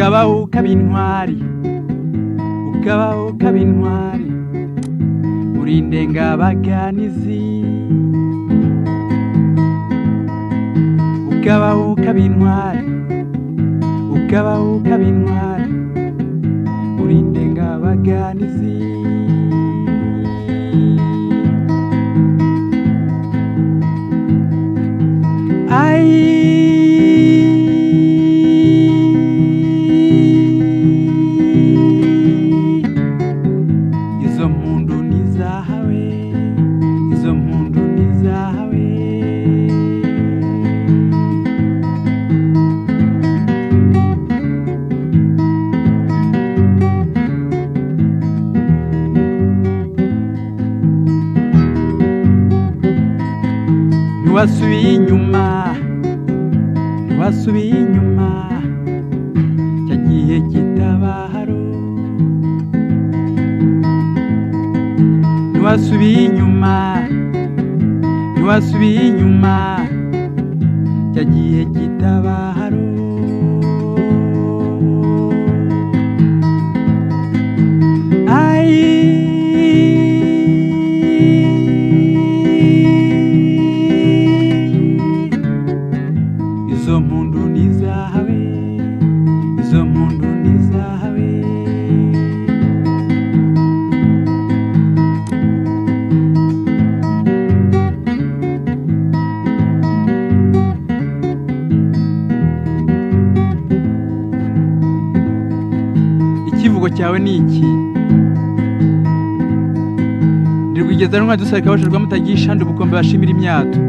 ukabaho ukaba intwari, ukabaho ukaba intwari, uri indengabaganizi. Ukabaho ukaba intwari, ukabaho ukaba intwari, uri indengabaganizi. Izo mpundu ni zahawe, izo mpundu ni zahawe. Ntiwasubiye inyuma, ntiwasubiye inyuma, cya gihe kitabaharo. Ntiwasubiye inyuma, ntiwasubiye inyuma, cya gihe kitabaharo. Izo mpundu ni zahawe, izo mpundu ni zahawe. Ikivugo cyawe ni iki? Ndirwigeza rumwe dusarika bashirwa mutagisha ndi bukombe bashimira imyato.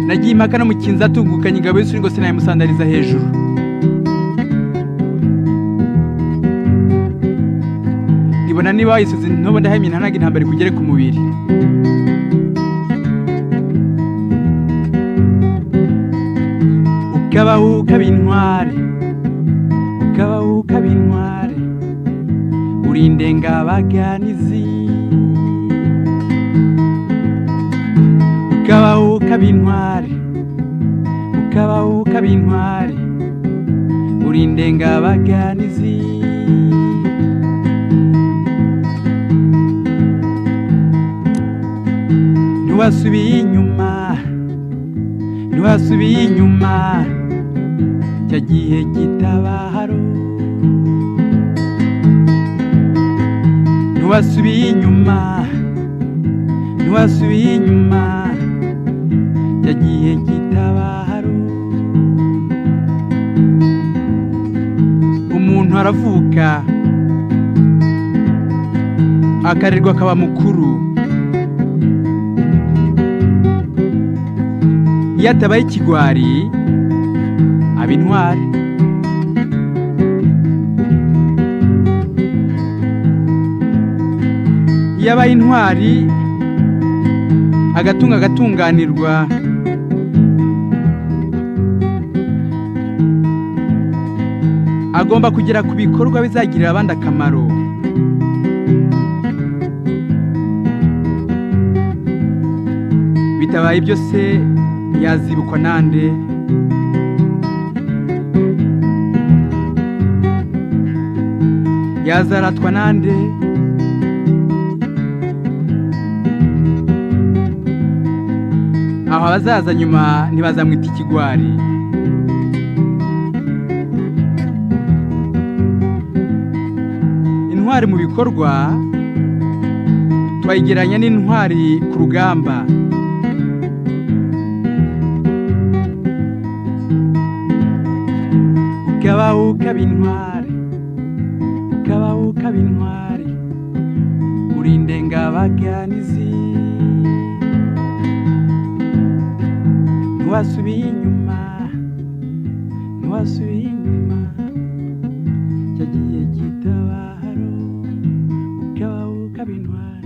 Nagiye impaka no mukinza atungukanye ingabo y'isuri ngo sinayimusandariza hejuru. Ibona niba wayisize ntobo ndahemye ntanaga intambara kugere ku mubiri. Ukabaho ukaba intwari, ukabaho ukaba intwari, uri indengabaganizi. Ukabaho ukaba intwari, ukabaho ukaba intwari, uri indengabaganizi. Ntiwasubiye inyuma, ntiwasubiye inyuma, cya gihe kitabaharo. Ntiwasubiye inyuma, ntiwasubiye inyuma, cya gihe kitabaharo. Umuntu aravuka akarerwa akaba mukuru. Iyo atabaye ikigwari aba intwari. Iyo abaye intwari agatunga agatunganirwa, agomba kugera ku bikorwa bizagirira abandi akamaro. Bitabaye ibyo se yazibukwa nande? Yazaratwa nande? Aho abazaza nyuma ntibazamwita ikigwari. Intwari mu bikorwa twayigeranya n'intwari ku rugamba. Ukabaho ukaba intwari, ukabaho ukaba intwari, uri indengabaganizi. Ntiwasubiye inyuma, ntiwasubiye inyuma, cya gihe kitabaharo. Ukabaho ukaba intwari.